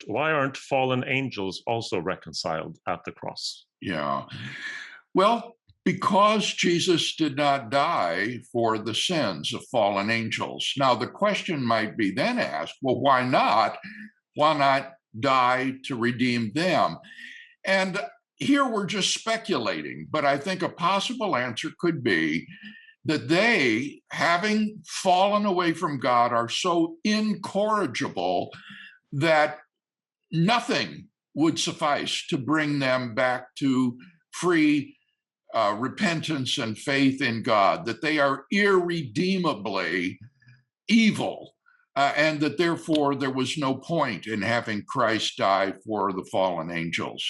why aren't fallen angels also reconciled at the cross? Yeah. Well, because Jesus did not die for the sins of fallen angels. Now, the question might be then asked, well, why not? Why not die to redeem them? And here we're just speculating, but I think a possible answer could be that they, having fallen away from God, are so incorrigible that nothing would suffice to bring them back to free repentance and faith in God, that they are irredeemably evil, and that therefore there was no point in having Christ die for the fallen angels.